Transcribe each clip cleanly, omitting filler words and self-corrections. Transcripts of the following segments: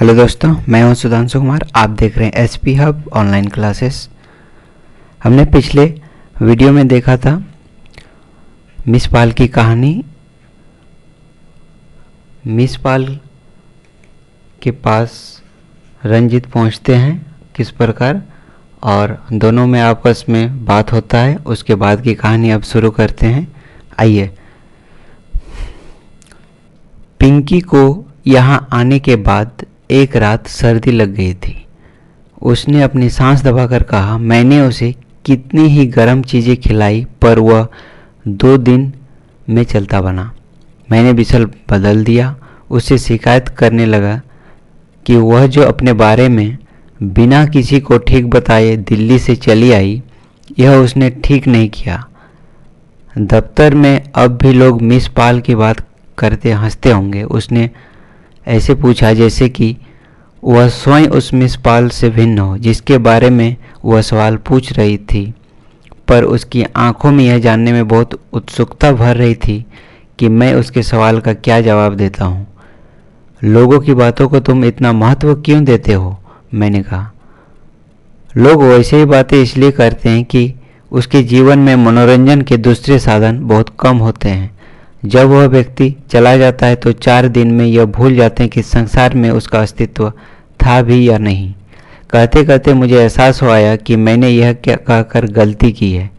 Hello दोस्तों, मैं हूं सुधांशु कुमार। आप देख रहे हैं एसपी हब ऑनलाइन क्लासेस। हमने पिछले वीडियो में देखा था मिस पाल की कहानी। मिस पाल के पास रंजीत पहुंचते हैं किस प्रकार, और दोनों में आपस में बात होता है। उसके बाद की कहानी अब शुरू करते हैं। आइए। पिंकी को यहाँ आने के बाद एक रात सर्दी लग गई थी। उसने अपनी सांस दबाकर कहा, मैंने उसे कितनी ही गर्म चीज़ें खिलाई पर वह 2 दिन में चलता बना। मैंने बिस्तर बदल दिया। उससे शिकायत करने लगा कि वह जो अपने बारे में बिना किसी को ठीक बताए दिल्ली से चली आई, यह उसने ठीक नहीं किया। दफ्तर में अब भी लोग मिस पाल की बात करते हंसते होंगे। उसने ऐसे पूछा जैसे कि वह स्वयं उस मिस पाल से भिन्न हो जिसके बारे में वह सवाल पूछ रही थी, पर उसकी आंखों में यह जानने में बहुत उत्सुकता भर रही थी कि मैं उसके सवाल का क्या जवाब देता हूँ। लोगों की बातों को तुम इतना महत्व क्यों देते हो? मैंने कहा। लोग वैसे ही बातें इसलिए करते हैं कि उसके जीवन में मनोरंजन के दूसरे साधन बहुत कम होते हैं। जब वह व्यक्ति चला जाता है तो 4 दिन में यह भूल जाते हैं कि संसार में उसका अस्तित्व था भी या नहीं। कहते कहते मुझे एहसास हो आया कि मैंने यह क्या कहकर गलती की है।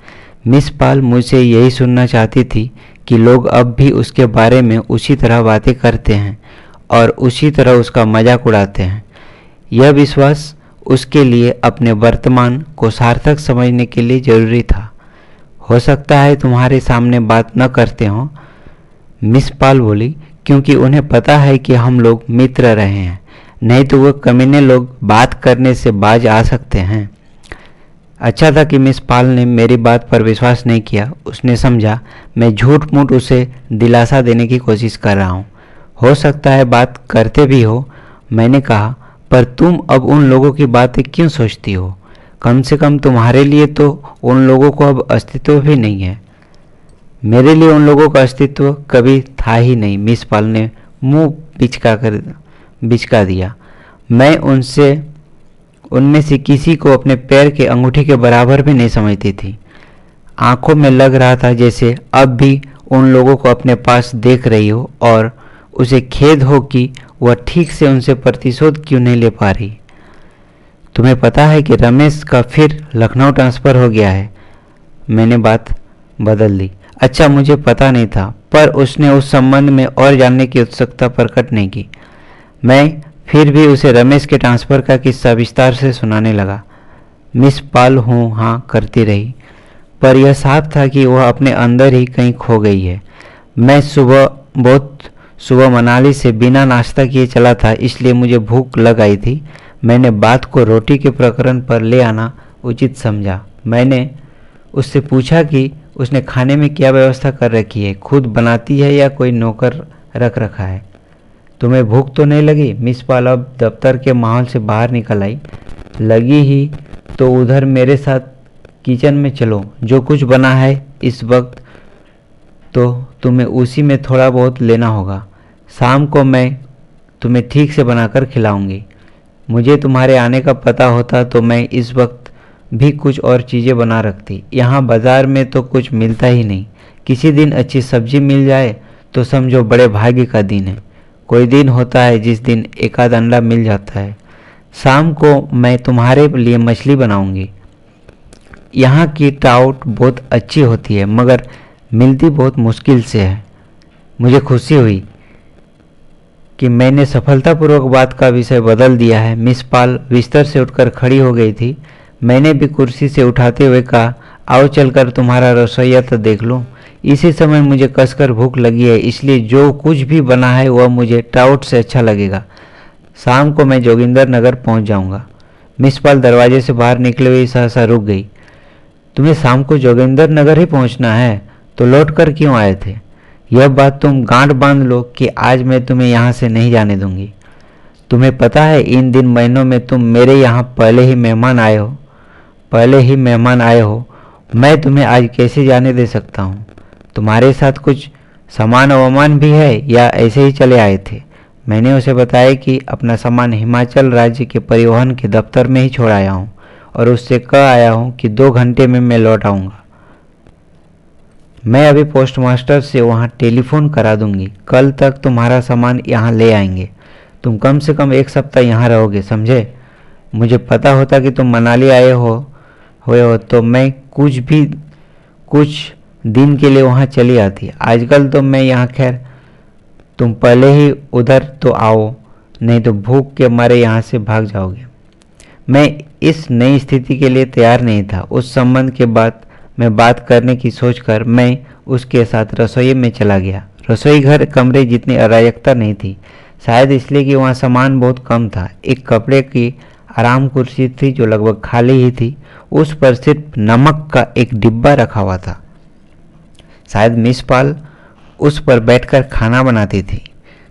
मिस पाल मुझसे यही सुनना चाहती थी कि लोग अब भी उसके बारे में उसी तरह बातें करते हैं और उसी तरह उसका मजाक उड़ाते हैं। यह विश्वास उसके लिए अपने वर्तमान को सार्थक समझने के लिए जरूरी था। हो सकता है तुम्हारे सामने बात न करते हों, मिस पाल बोली, क्योंकि उन्हें पता है कि हम लोग मित्र रहे हैं, नहीं तो वह कमीने लोग बात करने से बाज आ सकते हैं। अच्छा था कि मिस पाल ने मेरी बात पर विश्वास नहीं किया। उसने समझा मैं झूठ मूठ उसे दिलासा देने की कोशिश कर रहा हूँ। हो सकता है बात करते भी हो। मैंने कहा, पर तुम अब उन लोगों की बातें क्यों सोचती हो? कम से कम तुम्हारे लिए तो उन लोगों को अब अस्तित्व भी नहीं है। मेरे लिए उन लोगों का अस्तित्व कभी था ही नहीं। मिस पाल ने मुंह बिचका दिया। मैं उनमें से किसी को अपने पैर के अंगूठे के बराबर भी नहीं समझती थी। आंखों में लग रहा था जैसे अब भी उन लोगों को अपने पास देख रही हो और उसे खेद हो कि वह ठीक से उनसे प्रतिशोध क्यों नहीं ले पा रही। तुम्हें पता है कि रमेश का फिर लखनऊ ट्रांसफ़र हो गया है? मैंने बात बदल दी। अच्छा, मुझे पता नहीं था, पर उसने उस संबंध में और जानने की उत्सुकता प्रकट नहीं की। मैं फिर भी उसे रमेश के ट्रांसफ़र का किस्सा विस्तार से सुनाने लगा। मिस पाल हूँ हाँ करती रही, पर यह साफ था कि वह अपने अंदर ही कहीं खो गई है। मैं बहुत सुबह मनाली से बिना नाश्ता किए चला था, इसलिए मुझे भूख लग आई थी। मैंने बात को रोटी के प्रकरण पर ले आना उचित समझा। मैंने उससे पूछा कि उसने खाने में क्या व्यवस्था कर रखी है, खुद बनाती है या कोई नौकर रख रखा है। तुम्हें भूख तो नहीं लगी? मिस पाल अब दफ्तर के माहौल से बाहर निकल आई। लगी ही तो उधर मेरे साथ किचन में चलो। जो कुछ बना है इस वक्त तो तुम्हें उसी में थोड़ा बहुत लेना होगा। शाम को मैं तुम्हें ठीक से बनाकर खिलाऊंगी। मुझे तुम्हारे आने का पता होता तो मैं इस वक्त भी कुछ और चीज़ें बना रखती। यहाँ बाज़ार में तो कुछ मिलता ही नहीं। किसी दिन अच्छी सब्जी मिल जाए तो समझो बड़े भाग्य का दिन है। कोई दिन होता है जिस दिन एक आध अंडा मिल जाता है। शाम को मैं तुम्हारे लिए मछली बनाऊंगी। यहाँ की ट्राउट बहुत अच्छी होती है मगर मिलती बहुत मुश्किल से है। मुझे खुशी हुई कि मैंने सफलतापूर्वक बात का विषय बदल दिया है। मिस पाल बिस्तर से उठकर खड़ी हो गई थी। मैंने भी कुर्सी से उठाते हुए कहा, आओ चलकर तुम्हारा रसोईया तो देख लूँ। इसी समय मुझे कसकर भूख लगी है, इसलिए जो कुछ भी बना है वह मुझे ट्राउट से अच्छा लगेगा। शाम को मैं जोगिंदर नगर पहुंच जाऊंगा। मिस पाल दरवाजे से बाहर निकले हुए सहसा रुक गई। तुम्हें शाम को जोगिंदर नगर ही पहुंचना है तो लौट कर क्यों आए थे? यह बात तुम गांठ बांध लो कि आज मैं तुम्हें यहाँ से नहीं जाने दूंगी। तुम्हें पता है इन दिन महीनों में तुम मेरे यहाँ पहले ही मेहमान आए हो। मैं तुम्हें आज कैसे जाने दे सकता हूँ? तुम्हारे साथ कुछ सामान अवमान भी है या ऐसे ही चले आए थे? मैंने उसे बताया कि अपना सामान हिमाचल राज्य के परिवहन के दफ्तर में ही छोड़ आया हूँ और उससे कह आया हूँ कि 2 घंटे में मैं लौट आऊँगा। मैं अभी पोस्टमास्टर से वहाँ टेलीफोन करा दूंगी, कल तक तुम्हारा सामान यहाँ ले आएंगे। तुम कम से कम 1 सप्ताह यहाँ रहोगे, समझे? मुझे पता होता कि तुम मनाली आए हो तो मैं कुछ दिन के लिए वहाँ चली आती। आजकल तो मैं यहाँ, खैर तुम पहले ही उधर तो आओ, नहीं तो भूख के मारे यहाँ से भाग जाओगे। मैं इस नई स्थिति के लिए तैयार नहीं था। उस संबंध के बाद मैं बात करने की सोचकर मैं उसके साथ रसोई में चला गया। रसोई घर कमरे जितनी अराजकता नहीं थी, शायद इसलिए कि वहाँ सामान बहुत कम था। एक कपड़े की आराम कुर्सी थी जो लगभग खाली ही थी, उस पर सिर्फ नमक का एक डिब्बा रखा हुआ था। शायद मिस पाल उस पर बैठकर खाना बनाती थी।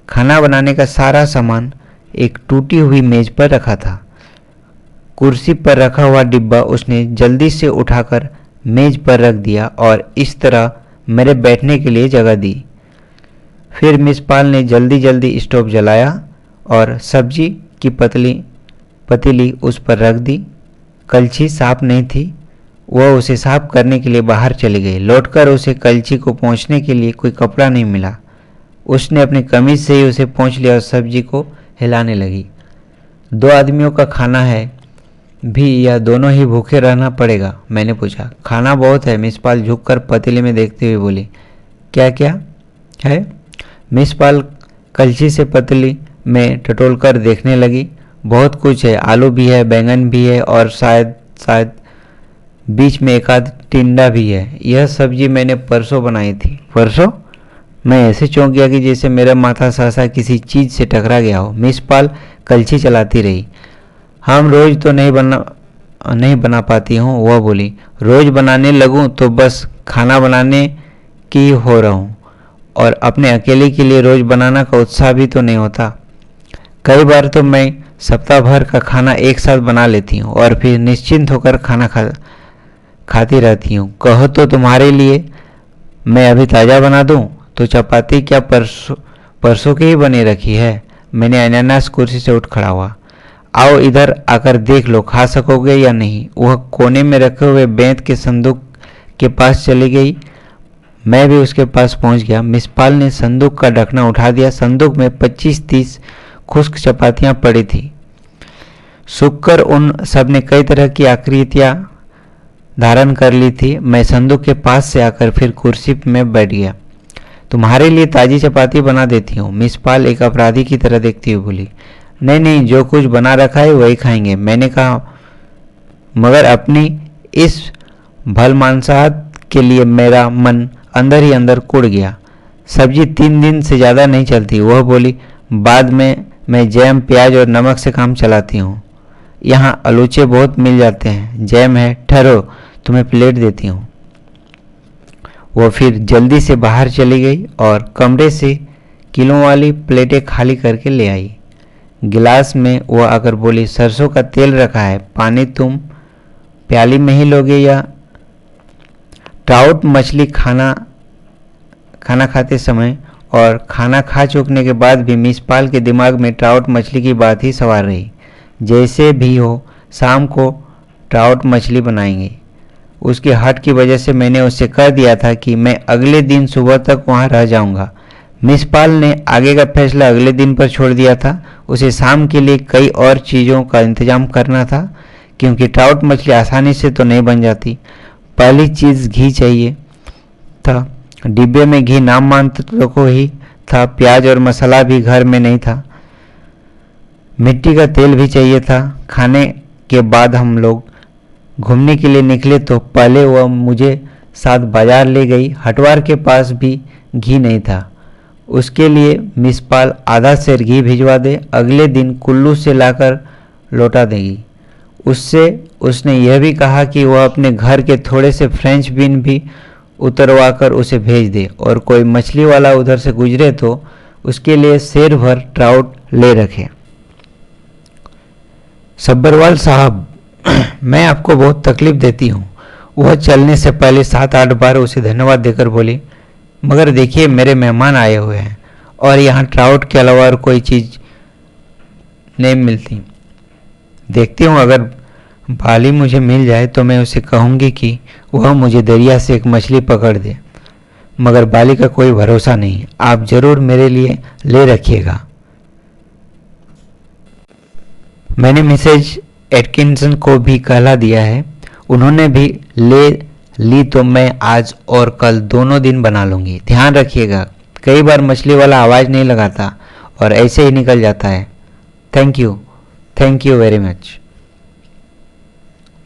खाना बनाने का सारा सामान एक टूटी हुई मेज पर रखा था। कुर्सी पर रखा हुआ डिब्बा उसने जल्दी से उठाकर मेज पर रख दिया और इस तरह मेरे बैठने के लिए जगह दी। फिर मिस पाल ने जल्दी जल्दी स्टोव जलाया और सब्जी की पतीली उस पर रख दी। कलछी साफ नहीं थी। वह उसे साफ करने के लिए बाहर चली गई। लौटकर उसे कलछी को पोंछने के लिए कोई कपड़ा नहीं मिला। उसने अपनी कमीज से ही उसे पोंछ लिया और सब्जी को हिलाने लगी। 2 आदमियों का खाना है भी या दोनों ही भूखे रहना पड़ेगा? मैंने पूछा। खाना बहुत है, मिस पाल झुककर पतीले में देखते हुए बोली। क्या क्या है? मिस पाल कलछी से पतीली में टटोलकर देखने लगी। बहुत कुछ है, आलू भी है, बैंगन भी है और शायद बीच में एक आध टिंडा भी है। यह सब्जी मैंने परसों बनाई थी। परसों? मैं ऐसे चौंक गया कि जैसे मेरा माथा सहसा किसी चीज से टकरा गया हो। मिस पाल कलछी चलाती रही। हम रोज तो नहीं बना पाती हूँ, वह बोली। रोज बनाने लगूं तो बस खाना बनाने की हो रहा हूँ और अपने अकेले के लिए रोज बनाना का उत्साह भी तो नहीं होता। कई बार तो मैं सप्ताह भर का खाना एक साथ बना लेती हूँ और फिर निश्चिंत होकर खाना खाती रहती हूँ। कहो तो तुम्हारे लिए मैं अभी ताज़ा बना दूँ? तो चपाती क्या परसों की ही बनी रखी है? मैंने अनानास कुर्सी से उठ खड़ा हुआ। आओ इधर आकर देख लो, खा सकोगे या नहीं। वह कोने में रखे हुए बेंत के संदूक के पास चली गई। मैं भी उसके पास पहुंच गया। मिस पाल ने संदूक का ढकना उठा दिया। संदूक में 25-30 खुश्क चपातियां पड़ी थी। सूखकर उन सब ने कई तरह की आकृतियां धारण कर ली थी। मैं संदूक के पास से आकर फिर कुर्सी में बैठ गया। तुम्हारे लिए ताज़ी चपाती बना देती हूँ, मिस पाल एक अपराधी की तरह देखती हुई बोली। नहीं, जो कुछ बना रखा है वही खाएंगे, मैंने कहा। मगर अपनी इस भलमानसाहत के लिए मेरा मन अंदर ही अंदर कुड़ गया। सब्जी 3 दिन से ज़्यादा नहीं चलती, वह बोली। बाद में मैं जैम, प्याज और नमक से काम चलाती हूँ। यहाँ आलूचे बहुत मिल जाते हैं। जैम है, ठहरो तुम्हें प्लेट देती हूँ। वह फिर जल्दी से बाहर चली गई और कमरे से किलों वाली प्लेटें खाली करके ले आई। गिलास में वह आकर बोली, सरसों का तेल रखा है, पानी तुम प्याली में ही लोगे या? ट्राउट मछली खाना खाते समय और खाना खा चुकने के बाद भी मिस पाल के दिमाग में ट्राउट मछली की बात ही सवार रही। जैसे भी हो शाम को ट्राउट मछली बनाएंगे। उसके हट की वजह से मैंने उससे कह दिया था कि मैं अगले दिन सुबह तक वहाँ रह जाऊँगा। मिस पाल ने आगे का फैसला अगले दिन पर छोड़ दिया था। उसे शाम के लिए कई और चीज़ों का इंतजाम करना था, क्योंकि ट्राउट मछली आसानी से तो नहीं बन जाती। पहली चीज़ घी चाहिए था। डिब्बे में घी नाम मात्र को ही था। प्याज और मसाला भी घर में नहीं था। मिट्टी का तेल भी चाहिए था। खाने के बाद हम लोग घूमने के लिए निकले तो पहले वह मुझे साथ बाजार ले गई। हटवार के पास भी घी नहीं था। उसके लिए मिस पाल आधा सेर घी भिजवा दे, अगले दिन कुल्लू से लाकर लौटा देगी। उससे उसने यह भी कहा कि वह अपने घर के थोड़े से फ्रेंच बीन भी उतरवाकर उसे भेज दे और कोई मछली वाला उधर से गुजरे तो उसके लिए सेर भर ट्राउट ले रखे। सब्बरवाल साहब, मैं आपको बहुत तकलीफ देती हूँ। वह चलने से पहले 7-8 बार उसे धन्यवाद देकर बोली। मगर देखिए, मेरे मेहमान आए हुए हैं और यहाँ ट्राउट के अलावा और कोई चीज़ नहीं मिलती। देखती हूँ, अगर बाली मुझे मिल जाए तो मैं उसे कहूँगी कि वह मुझे दरिया से एक मछली पकड़ दे, मगर बाली का कोई भरोसा नहीं। आप ज़रूर मेरे लिए ले रखिएगा। मैंने मिसेज एटकिंसन को भी कहला दिया है, उन्होंने भी ले ली तो मैं आज और कल दोनों दिन बना लूँगी। ध्यान रखिएगा, कई बार मछली वाला आवाज़ नहीं लगाता और ऐसे ही निकल जाता है। Thank you very much.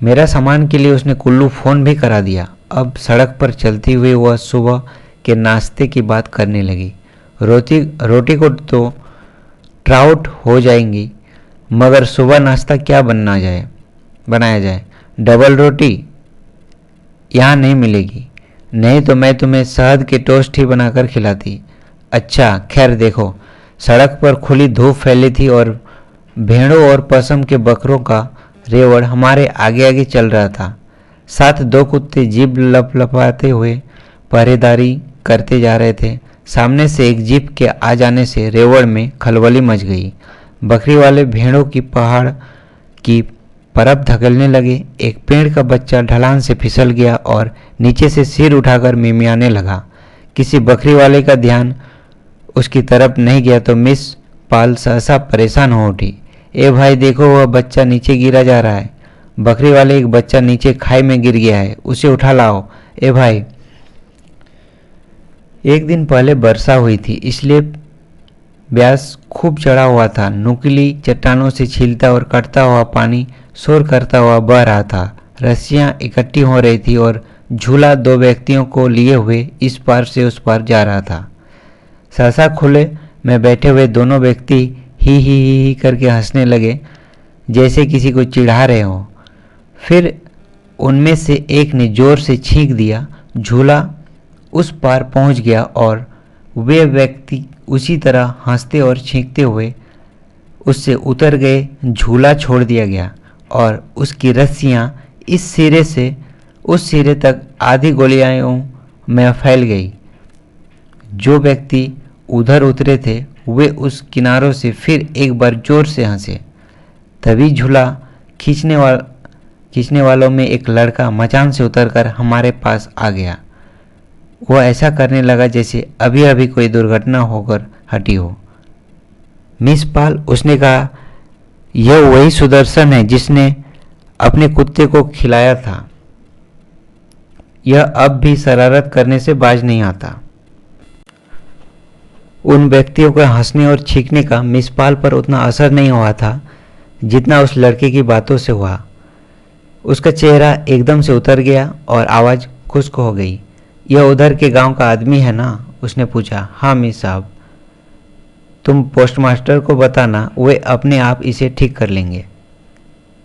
मेरा सामान के लिए उसने कुल्लू फ़ोन भी करा दिया। अब सड़क पर चलती हुई वह सुबह के नाश्ते की बात करने लगी। रोटी को तो ट्राउट हो जाएंगी, मगर सुबह नाश्ता क्या बनाया जाए? डबल रोटी यहाँ नहीं मिलेगी, नहीं तो मैं तुम्हें शहद के टोस्ट ही बनाकर खिलाती। अच्छा खैर, देखो, सड़क पर खुली धूप फैली थी और भेड़ों और पशम के बकरों का रेवड़ हमारे आगे आगे चल रहा था। साथ दो कुत्ते जीभ लपलपाते हुए पहरेदारी करते जा रहे थे। सामने से एक जीप के आ जाने से रेवड़ में खलबली मच गई। बकरी वाले भेड़ों की पहाड़ की परत धकेलने लगे। एक पेड़ का बच्चा ढलान से फिसल गया और नीचे से सिर उठाकर मिमियाने लगा। किसी बकरी वाले का ध्यान उसकी तरफ नहीं गया तो मिस पाल सहसा परेशान हो उठी। ए भाई देखो, वह बच्चा नीचे गिरा जा रहा है। बकरी वाले, एक बच्चा नीचे खाई में गिर गया है, उसे उठा लाओ। ए भाई, एक दिन पहले वर्षा हुई थी, इसलिए ब्यास खूब चढ़ा हुआ था। नुकीली चट्टानों से छीलता और कटता हुआ पानी शोर करता हुआ बह रहा था। रस्सियां इकट्ठी हो रही थी और झूला दो व्यक्तियों को लिए हुए इस पार से उस पार जा रहा था। सहसा खुले में बैठे हुए दोनों व्यक्ति ही करके हंसने लगे, जैसे किसी को चिढ़ा रहे हो। फिर उनमें से एक ने जोर से छींक दिया। झूला उस पार पहुंच गया और वे व्यक्ति उसी तरह हंसते और छींकते हुए उससे उतर गए। झूला छोड़ दिया गया और उसकी रस्सियां इस सिरे से उस सिरे तक आधी गोलियों में फैल गई। जो व्यक्ति उधर उतरे थे वे उस किनारों से फिर एक बार जोर से हंसे। तभी झूला खींचने वालों में एक लड़का मचान से उतरकर हमारे पास आ गया। वह ऐसा करने लगा जैसे अभी अभी कोई दुर्घटना होकर हटी हो। मिस पाल, उसने कहा, यह वही सुदर्शन है जिसने अपने कुत्ते को खिलाया था। यह अब भी शरारत करने से बाज नहीं आता। उन व्यक्तियों के हंसने और छींकने का मिस पाल पर उतना असर नहीं हुआ था जितना उस लड़के की बातों से हुआ। उसका चेहरा एकदम से उतर गया और आवाज़ खुश्क हो गई। यह उधर के गांव का आदमी है ना? उसने पूछा। हाँ मिस साहब, तुम पोस्टमास्टर को बताना, वे अपने आप इसे ठीक कर लेंगे।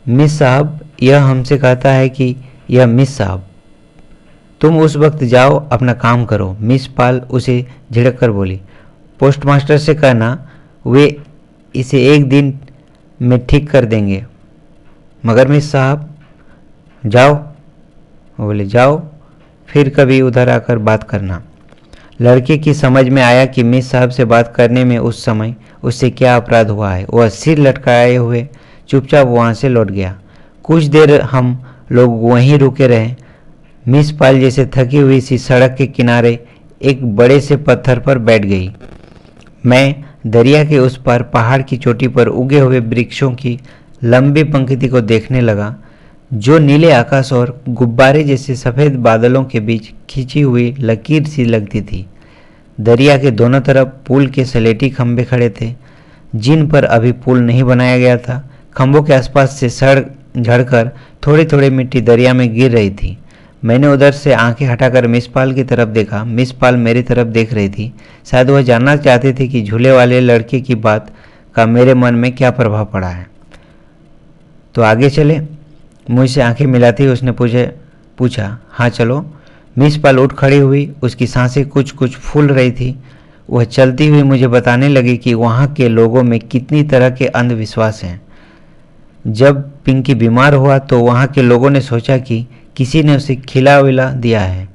मिस साहब, यह हमसे कहता है कि यह मिस साहब, तुम उस वक्त जाओ, अपना काम करो। मिस पाल उसे झिड़क कर बोली। पोस्टमास्टर से कहना, वे इसे एक दिन में ठीक कर देंगे। मगर मिस साहब, जाओ। वो बोले, जाओ, फिर कभी उधर आकर बात करना। लड़के की समझ में आया कि मिस साहब से बात करने में उस समय उससे क्या अपराध हुआ है। वह सिर लटकाए हुए चुपचाप वहाँ से लौट गया। कुछ देर हम लोग वहीं रुके रहे। मिस पाल जैसे थकी हुई सी सड़क के किनारे एक बड़े से पत्थर पर बैठ गई। मैं दरिया के उस पार पहाड़ की चोटी पर उगे हुए वृक्षों की लंबी पंक्ति को देखने लगा, जो नीले आकाश और गुब्बारे जैसे सफ़ेद बादलों के बीच खींची हुई लकीर सी लगती थी। दरिया के दोनों तरफ पुल के सलेटी खंभे खड़े थे, जिन पर अभी पुल नहीं बनाया गया था। खंभों के आसपास से सड़क झड़कर थोड़ी थोड़ी मिट्टी दरिया में गिर रही थी। मैंने उधर से आंखें हटाकर मिस पाल की तरफ देखा। मिस पाल मेरी तरफ देख रही थी। शायद वह जानना चाहती थी कि झूले वाले लड़के की बात का मेरे मन में क्या प्रभाव पड़ा है। तो आगे चले? मुझसे आंखें मिलाती उसने पूछा। हाँ चलो। मिस पाल उठ खड़ी हुई। उसकी सांसें कुछ कुछ फूल रही थी। वह चलती हुई मुझे बताने लगी कि वहाँ के लोगों में कितनी तरह के अंधविश्वास हैं। जब पिंकी बीमार हुआ तो वहाँ के लोगों ने सोचा कि किसी ने उसे खिला विला दिया है।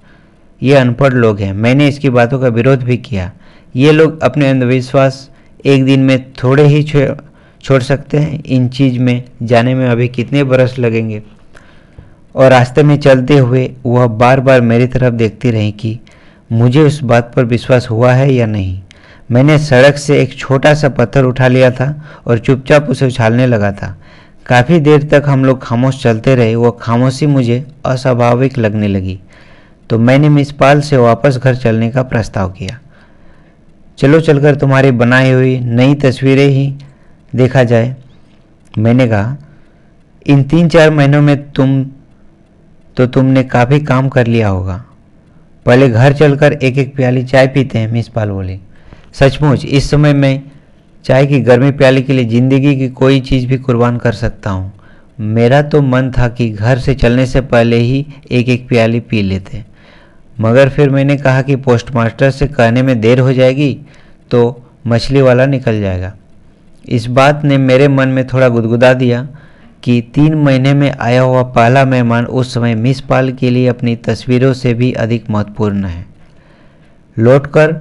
ये अनपढ़ लोग हैं। मैंने इसकी बातों का विरोध भी किया। ये लोग अपने अंधविश्वास एक दिन में थोड़े ही छोड़ सकते हैं। इन चीज़ में जाने में अभी कितने बरस लगेंगे। और रास्ते में चलते हुए वह बार बार मेरी तरफ देखती रही कि मुझे उस बात पर विश्वास हुआ है या नहीं। मैंने सड़क से एक छोटा सा पत्थर उठा लिया था और चुपचाप उसे उछालने लगा था। काफ़ी देर तक हम लोग खामोश चलते रहे। वह खामोशी मुझे अस्वाभाविक लगने लगी, तो मैंने मिस पाल से वापस घर चलने का प्रस्ताव किया। चलो चलकर तुम्हारी बनाई हुई नई तस्वीरें ही देखा जाए, मैंने कहा। इन 3-4 महीनों में तुमने काफ़ी काम कर लिया होगा। पहले घर चलकर एक एक प्याली चाय पीते हैं, मिस पाल बोली। सचमुच इस समय मैं चाय की गर्मी प्याली के लिए ज़िंदगी की कोई चीज़ भी कुर्बान कर सकता हूँ। मेरा तो मन था कि घर से चलने से पहले ही एक एक प्याली पी लेते, मगर फिर मैंने कहा कि पोस्टमास्टर से कहने में देर हो जाएगी तो मछली वाला निकल जाएगा। इस बात ने मेरे मन में थोड़ा गुदगुदा दिया कि 3 महीने में आया हुआ पहला मेहमान उस समय मिस पाल के लिए अपनी तस्वीरों से भी अधिक महत्वपूर्ण है। लौटकर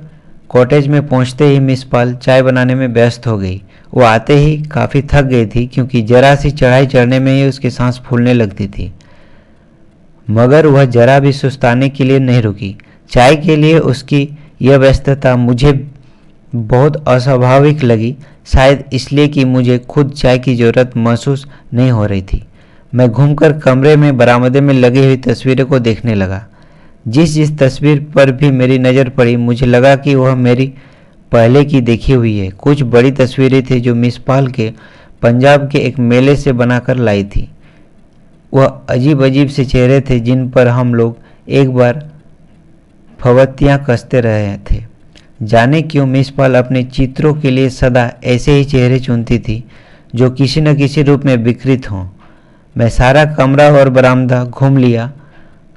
कॉटेज में पहुंचते ही मिस पाल चाय बनाने में व्यस्त हो गई। वो आते ही काफ़ी थक गई थी, क्योंकि जरा सी चढ़ाई चढ़ने में ही उसकी सांस फूलने लगती थी, मगर वह जरा भी सुस्ताने के लिए नहीं रुकी। चाय के लिए उसकी यह व्यस्तता मुझे बहुत अस्वाभाविक लगी, शायद इसलिए कि मुझे खुद चाय की ज़रूरत महसूस नहीं हो रही थी। मैं घूमकर कमरे में बरामदे में लगी हुई तस्वीरों को देखने लगा। जिस तस्वीर पर भी मेरी नज़र पड़ी, मुझे लगा कि वह मेरी पहले की देखी हुई है। कुछ बड़ी तस्वीरें थी जो मिस पाल के पंजाब के एक मेले से बनाकर लाई थी। वह अजीब अजीब से चेहरे थे जिन पर हम लोग एक बार फवतियाँ कसते रहे थे। जाने क्यों मिस पाल अपने चित्रों के लिए सदा ऐसे ही चेहरे चुनती थी जो किसी न किसी रूप में विकृत हों। मैं सारा कमरा और बरामदा घूम लिया।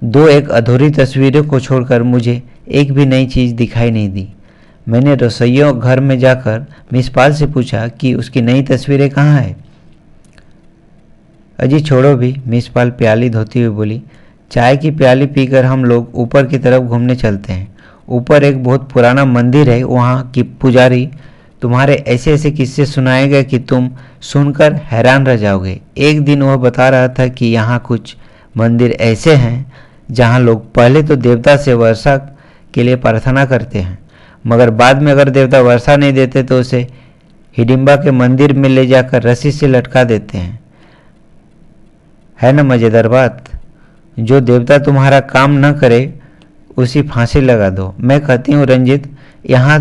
2-1 अधूरी तस्वीरों को छोड़कर मुझे एक भी नई चीज़ दिखाई नहीं दी। मैंने रसोइयों घर में जाकर मिस पाल से पूछा कि उसकी नई तस्वीरें कहाँ हैं। अजी छोड़ो भी, मिस पाल प्याली धोती हुई बोली। चाय की प्याली पीकर हम लोग ऊपर की तरफ घूमने चलते हैं। ऊपर एक बहुत पुराना मंदिर है। वहाँ की पुजारी तुम्हारे ऐसे ऐसे किस्से सुनाएगा कि तुम सुनकर हैरान रह जाओगे। एक दिन वह बता रहा था कि यहाँ कुछ मंदिर ऐसे हैं जहाँ लोग पहले तो देवता से वर्षा के लिए प्रार्थना करते हैं, मगर बाद में अगर देवता वर्षा नहीं देते तो उसे हिडिंबा के मंदिर में ले जाकर रस्सी से लटका देते हैं। है ना मज़ेदार बात? जो देवता तुम्हारा काम न करे उसी फांसी लगा दो। मैं कहती हूँ रंजित, यहाँ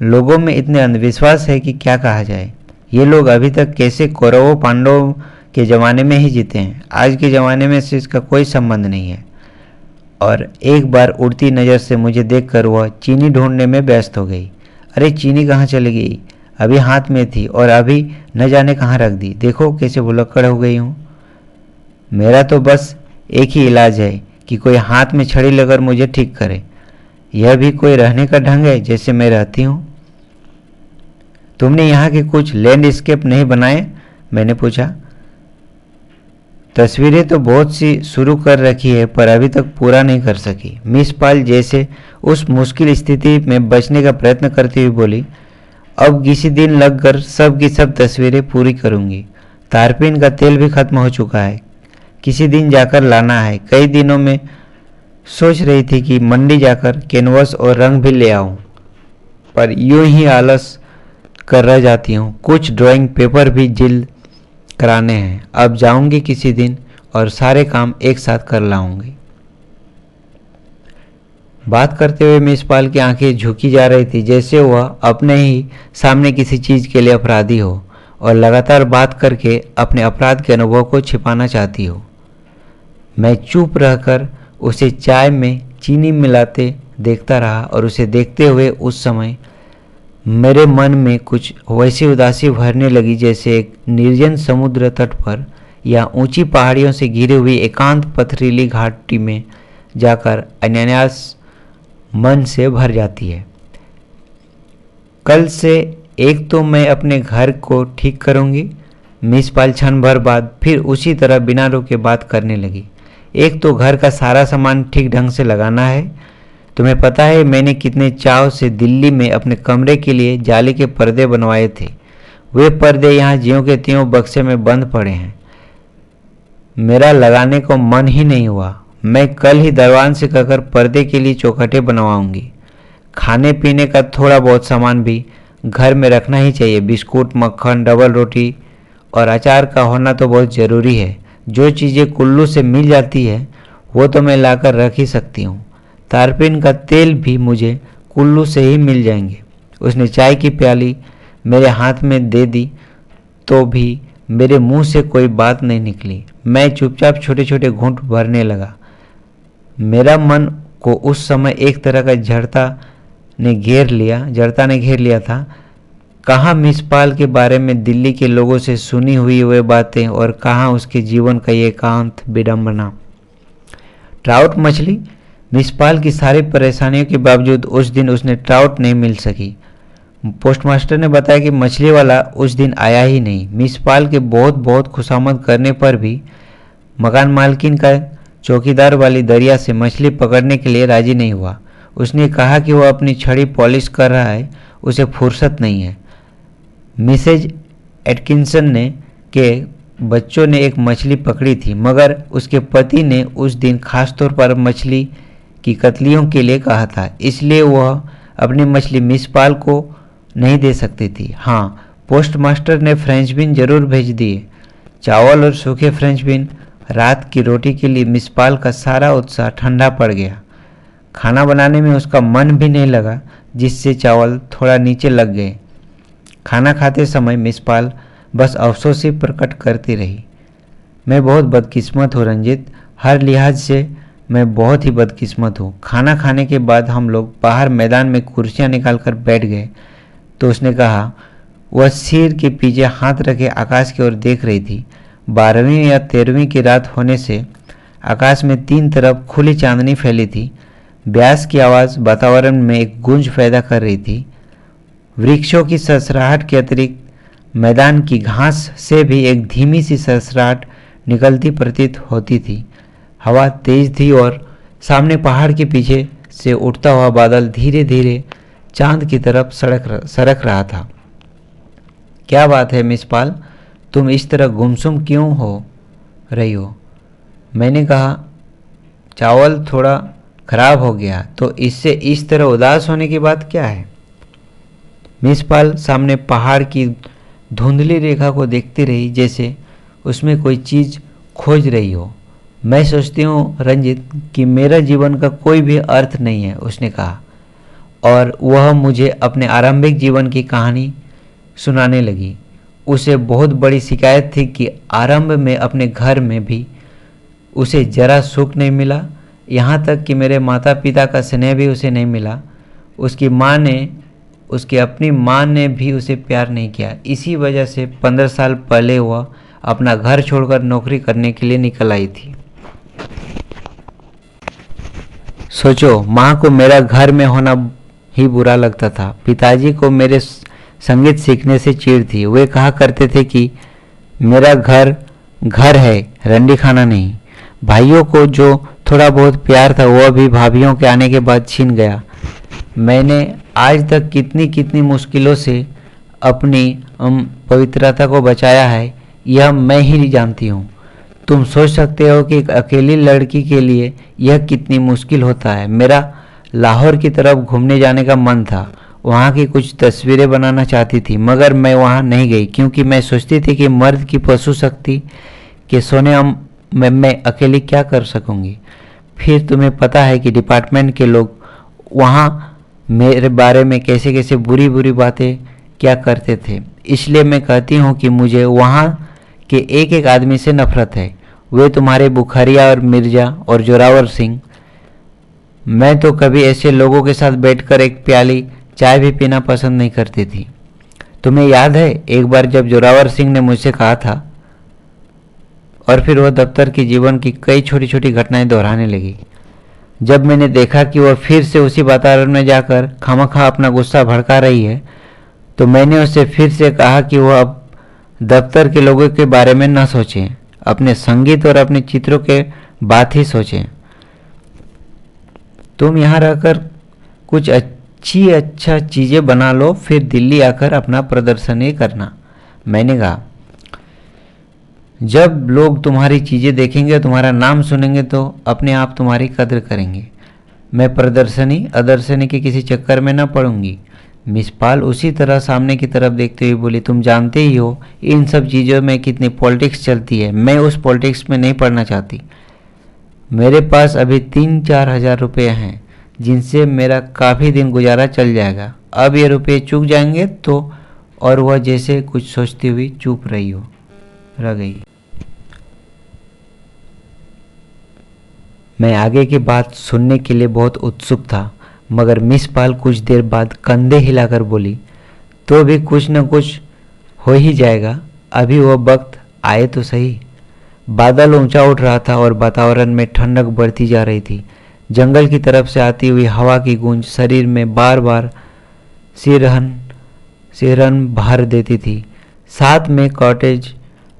लोगों में इतने अंधविश्वास है कि क्या कहा जाए। ये लोग अभी तक कैसे कौरवों पांडवों के ज़माने में ही जीते हैं। आज के ज़माने में से इसका कोई संबंध नहीं है। और एक बार उड़ती नज़र से मुझे देखकर वह चीनी ढूंढने में व्यस्त हो गई। अरे चीनी कहाँ चली गई? अभी हाथ में थी और अभी न जाने कहाँ रख दी। देखो कैसे भुलक्कड़ हो गई हूँ। मेरा तो बस एक ही इलाज है कि कोई हाथ में छड़ी लेकर मुझे ठीक करे। यह भी कोई रहने का ढंग है जैसे मैं रहती हूँ? तुमने यहाँ के कुछ लैंडस्केप नहीं बनाए? मैंने पूछा। तस्वीरें तो बहुत सी शुरू कर रखी है पर अभी तक पूरा नहीं कर सकी, मिस पाल जैसे उस मुश्किल स्थिति में बचने का प्रयत्न करती हुई बोली। अब किसी दिन लगकर सब की सब तस्वीरें पूरी करूँगी। तारपीन का तेल भी खत्म हो चुका है, किसी दिन जाकर लाना है। कई दिनों में सोच रही थी कि मंडी जाकर कैनवस और रंग भी ले आऊं, पर यूं ही आलस कर रह जाती हूँ। कुछ ड्राइंग पेपर भी जिल्द कराने हैं। अब जाऊंगी किसी दिन और सारे काम एक साथ कर लाऊंगी। बात करते हुए मिस पाल की आंखें झुकी जा रही थी, जैसे वह अपने ही सामने किसी चीज़ के लिए अपराधी हो और लगातार बात करके अपने अपराध के अनुभव को छिपाना चाहती हो। मैं चुप रहकर उसे चाय में चीनी मिलाते देखता रहा और उसे देखते हुए उस समय मेरे मन में कुछ वैसी उदासी भरने लगी जैसे एक निर्जन समुद्र तट पर या ऊंची पहाड़ियों से घिरी हुई एकांत पथरीली घाटी में जाकर अनायास मन से भर जाती है। कल से एक तो मैं अपने घर को ठीक करूंगी। मिस पाल क्षण भर बाद फिर उसी तरह बिना रोके बात करने लगी। एक तो घर का सारा सामान ठीक ढंग से लगाना है, तुम्हें पता है मैंने कितने चाव से दिल्ली में अपने कमरे के लिए जाली के पर्दे बनवाए थे। वे पर्दे यहाँ ज्यों के त्यों बक्से में बंद पड़े हैं। मेरा लगाने को मन ही नहीं हुआ। मैं कल ही दरवान से कहकर पर्दे के लिए चौखटे बनवाऊंगी। खाने पीने का थोड़ा बहुत सामान भी घर में रखना ही चाहिए। बिस्कुट, मक्खन, डबल रोटी और अचार का होना तो बहुत ज़रूरी है। जो चीज़ें कुल्लू से मिल जाती है वो तो मैं लाकर रख ही सकती हूँ। तारपीन का तेल भी मुझे कुल्लू से ही मिल जाएंगे। उसने चाय की प्याली मेरे हाथ में दे दी तो भी मेरे मुंह से कोई बात नहीं निकली। मैं चुपचाप छोटे छोटे घूंट भरने लगा। मेरा मन को उस समय एक तरह का जड़ता ने घेर लिया था। कहाँ मिस पाल के बारे में दिल्ली के लोगों से सुनी हुई वे बातें और कहाँ उसके जीवन का ये एकांत विडंबना। ट्राउट मछली। मिस पाल की सारी परेशानियों के बावजूद उस दिन उसने ट्राउट नहीं मिल सकी। पोस्टमास्टर ने बताया कि मछली वाला उस दिन आया ही नहीं। मिस पाल के बहुत खुशामद करने पर भी मकान मालकिन का चौकीदार वाली दरिया से मछली पकड़ने के लिए राजी नहीं हुआ। उसने कहा कि वह अपनी छड़ी पॉलिश कर रहा है, उसे फुर्सत नहीं है। मिसेज एटकिंसन ने के बच्चों ने एक मछली पकड़ी थी, मगर उसके पति ने उस दिन खास तौर पर मछली की कतलियों के लिए कहा था, इसलिए वह अपनी मछली मिस पाल को नहीं दे सकती थी। हाँ, पोस्टमास्टर ने फ्रेंच बीन जरूर भेज दिए। चावल और सूखे फ्रेंच बीन। रात की रोटी के लिए मिस पाल का सारा उत्साह ठंडा पड़ गया। खाना बनाने में उसका मन भी नहीं लगा, जिससे चावल थोड़ा नीचे लग गए। खाना खाते समय मिस पाल बस अफसोस ही प्रकट करती रही। मैं बहुत बदकिस्मत हूँ रंजित, हर लिहाज से मैं बहुत ही बदकिस्मत हूँ। खाना खाने के बाद हम लोग बाहर मैदान में कुर्सियाँ निकाल कर बैठ गए तो उसने कहा। वह सिर के पीछे हाथ रखे आकाश की ओर देख रही थी। 12वीं या 13वीं की रात होने से आकाश में 3 तरफ खुली चांदनी फैली थी। ब्यास की आवाज़ वातावरण में एक गूंज पैदा कर रही थी। वृक्षों की सरसराहट के अतिरिक्त मैदान की घास से भी एक धीमी सी सरसराहट निकलती प्रतीत होती थी। हवा तेज थी और सामने पहाड़ के पीछे से उठता हुआ बादल धीरे धीरे चांद की तरफ सरक रहा था। क्या बात है मिस पाल, तुम इस तरह गुमसुम क्यों हो रही हो? मैंने कहा, चावल थोड़ा खराब हो गया तो इससे इस तरह उदास होने की बात क्या है? मिस पाल सामने पहाड़ की धुंधली रेखा को देखती रही, जैसे उसमें कोई चीज़ खोज रही हो। मैं सोचती हूँ रंजित कि मेरा जीवन का कोई भी अर्थ नहीं है, उसने कहा, और वह मुझे अपने आरंभिक जीवन की कहानी सुनाने लगी। उसे बहुत बड़ी शिकायत थी कि आरंभ में अपने घर में भी उसे जरा सुख नहीं मिला, यहाँ तक कि मेरे माता पिता का स्नेह भी उसे नहीं मिला। उसकी अपनी माँ ने भी उसे प्यार नहीं किया। इसी वजह से 15 साल पहले वह अपना घर छोड़कर नौकरी करने के लिए निकल आई थी। सोचो, माँ को मेरा घर में होना ही बुरा लगता था। पिताजी को मेरे संगीत सीखने से चिढ़ थी। वे कहा करते थे कि मेरा घर घर है, रंडी खाना नहीं। भाइयों को जो थोड़ा बहुत प्यार था वह भी भाभीियों के आने के बाद छीन गया। मैंने आज तक कितनी कितनी मुश्किलों से अपनी पवित्रता को बचाया है, यह मैं ही जानती हूँ। तुम सोच सकते हो कि एक अकेली लड़की के लिए यह कितनी मुश्किल होता है। मेरा लाहौर की तरफ घूमने जाने का मन था, वहाँ की कुछ तस्वीरें बनाना चाहती थी, मगर मैं वहाँ नहीं गई क्योंकि मैं सोचती थी कि मर्द की पशु शक्ति के सोने में मैं अकेली क्या कर सकूँगी। फिर तुम्हें पता है कि डिपार्टमेंट के लोग वहाँ मेरे बारे में कैसे कैसे बुरी बुरी बातें क्या करते थे। इसलिए मैं कहती हूँ कि मुझे वहाँ के एक एक आदमी से नफरत है। वे तुम्हारे बुखारिया और मिर्जा और जोरावर सिंह। मैं तो कभी ऐसे लोगों के साथ बैठकर एक प्याली चाय भी पीना पसंद नहीं करती थी। तुम्हें याद है एक बार जब जोरावर सिंह ने मुझसे कहा था, और फिर वह दफ्तर के जीवन की कई छोटी छोटी घटनाएं दोहराने लगी। जब मैंने देखा कि वह फिर से उसी वातावरण में जाकर खामखा अपना गुस्सा भड़का रही है, तो मैंने उससे फिर से कहा कि वह अब दफ्तर के लोगों के बारे में न सोचें, अपने संगीत और अपने चित्रों के बात ही सोचें। तुम यहाँ रहकर कुछ अच्छा चीज़ें बना लो, फिर दिल्ली आकर अपना प्रदर्शन ही करना। मैंने कहा, जब लोग तुम्हारी चीज़ें देखेंगे, तुम्हारा नाम सुनेंगे तो अपने आप तुम्हारी कद्र करेंगे। मैं प्रदर्शनी अदर्शनी के किसी चक्कर में न पड़ूंगी। मिस पाल उसी तरह सामने की तरफ देखते हुए बोली, तुम जानते ही हो इन सब चीज़ों में कितनी पॉलिटिक्स चलती है। मैं उस पॉलिटिक्स में नहीं पढ़ना चाहती। मेरे पास अभी 3-4 हज़ार रुपये हैं जिनसे मेरा काफ़ी दिन गुजारा चल जाएगा। अब ये रुपये चूक जाएंगे तो। और वह जैसे कुछ सोचती हुई चुप रह गई। मैं आगे की बात सुनने के लिए बहुत उत्सुक था, मगर मिस पाल कुछ देर बाद कंधे हिलाकर बोली, तो भी कुछ न कुछ हो ही जाएगा, अभी वह वक्त आए तो सही। बादल ऊंचा उठ रहा था और वातावरण में ठंडक बढ़ती जा रही थी। जंगल की तरफ से आती हुई हवा की गूंज शरीर में बार बार सिरहन भर देती थी। साथ में कॉटेज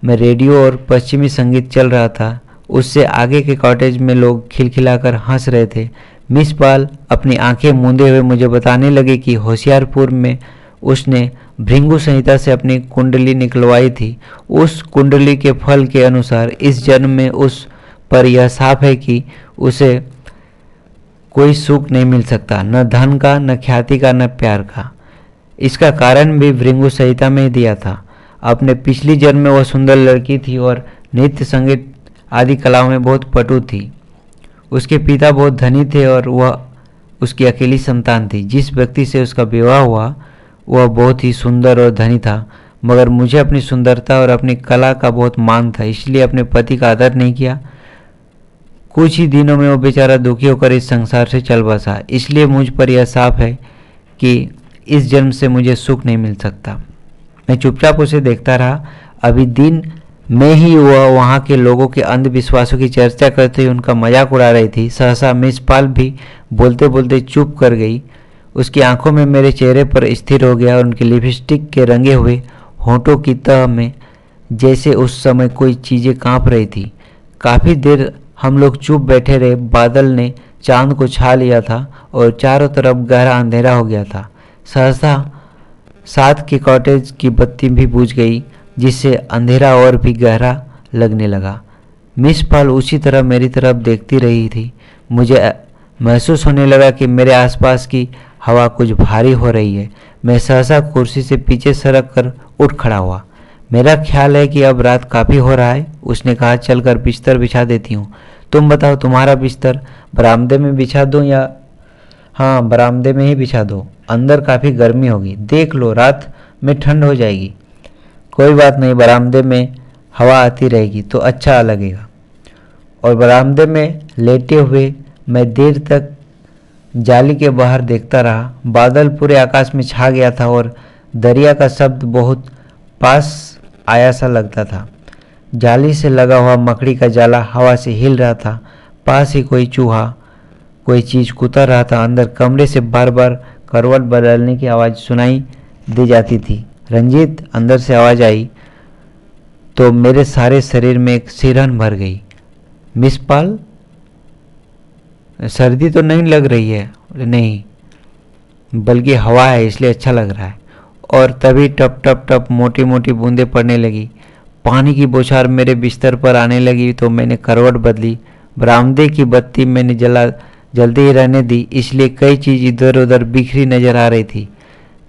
में रेडियो और पश्चिमी संगीत चल रहा था। उससे आगे के कॉटेज में लोग खिलखिलाकर हंस रहे थे। मिस पाल अपनी आंखें मूंदे हुए मुझे बताने लगे कि होशियारपुर में उसने भृंगु संहिता से अपनी कुंडली निकलवाई थी। उस कुंडली के फल के अनुसार इस जन्म में उस पर यह साफ है कि उसे कोई सुख नहीं मिल सकता, न धन का, न ख्याति का, न प्यार का। इसका कारण भी भृंगु संहिता में ही दिया था। अपने पिछली जन्म में वह सुंदर लड़की थी और नृत्य संगीत आदि कलाओं में बहुत पटु थी। उसके पिता बहुत धनी थे और वह उसकी अकेली संतान थी। जिस व्यक्ति से उसका विवाह हुआ वह बहुत ही सुंदर और धनी था, मगर मुझे अपनी सुंदरता और अपनी कला का बहुत मान था, इसलिए अपने पति का आदर नहीं किया। कुछ ही दिनों में वो बेचारा दुखी होकर इस संसार से चल बसा। इसलिए मुझ पर यह साफ है कि इस जन्म से मुझे सुख नहीं मिल सकता। मैं चुपचाप उसे देखता रहा। अभी दिन में ही वह वहाँ के लोगों के अंधविश्वासों की चर्चा करते हुए उनका मजाक उड़ा रही थी। सहसा मिस पाल भी बोलते बोलते चुप कर गई। उसकी आंखों में मेरे चेहरे पर स्थिर हो गया और उनके लिपस्टिक के रंगे हुए होंठों की तह में जैसे उस समय कोई चीज़ें कांप रही थी। काफ़ी देर हम लोग चुप बैठे रहे। बादल ने चांद को छा लिया था और चारों तरफ गहरा अंधेरा हो गया था। सहसा साथ के कॉटेज की बत्ती भी बुझ गई, जिससे अंधेरा और भी गहरा लगने लगा। मिस पाल उसी तरह मेरी तरफ देखती रही थी। मुझे महसूस होने लगा कि मेरे आसपास की हवा कुछ भारी हो रही है। मैं सहसा कुर्सी से पीछे सरक कर उठ खड़ा हुआ। मेरा ख्याल है कि अब रात काफ़ी हो रहा है, उसने कहा। चलकर बिस्तर बिछा देती हूँ। तुम बताओ, तुम्हारा बिस्तर बरामदे में बिछा दूँ या? हाँ, बरामदे में ही बिछा दो, अंदर काफ़ी गर्मी होगी। देख लो, रात में ठंड हो जाएगी। कोई बात नहीं, बरामदे में हवा आती रहेगी तो अच्छा लगेगा। और बरामदे में लेटे हुए मैं देर तक जाली के बाहर देखता रहा। बादल पूरे आकाश में छा गया था और दरिया का शब्द बहुत पास आया सा लगता था। जाली से लगा हुआ मकड़ी का जाला हवा से हिल रहा था। पास ही कोई चूहा कोई चीज़ कुतर रहा था। अंदर कमरे से बार बार करवट बदलने की आवाज़ सुनाई दी जाती थी। रंजीत, अंदर से आवाज़ आई तो मेरे सारे शरीर में एक सिरहन भर गई। मिस पाल, सर्दी तो नहीं लग रही है? नहीं, बल्कि हवा है इसलिए अच्छा लग रहा है। और तभी टप टप टप मोटी मोटी बूंदें पड़ने लगी। पानी की बौछार मेरे बिस्तर पर आने लगी तो मैंने करवट बदली। बरामदे की बत्ती मैंने जल्दी ही रहने दी, इसलिए कई चीज़ इधर उधर बिखरी नजर आ रही थी।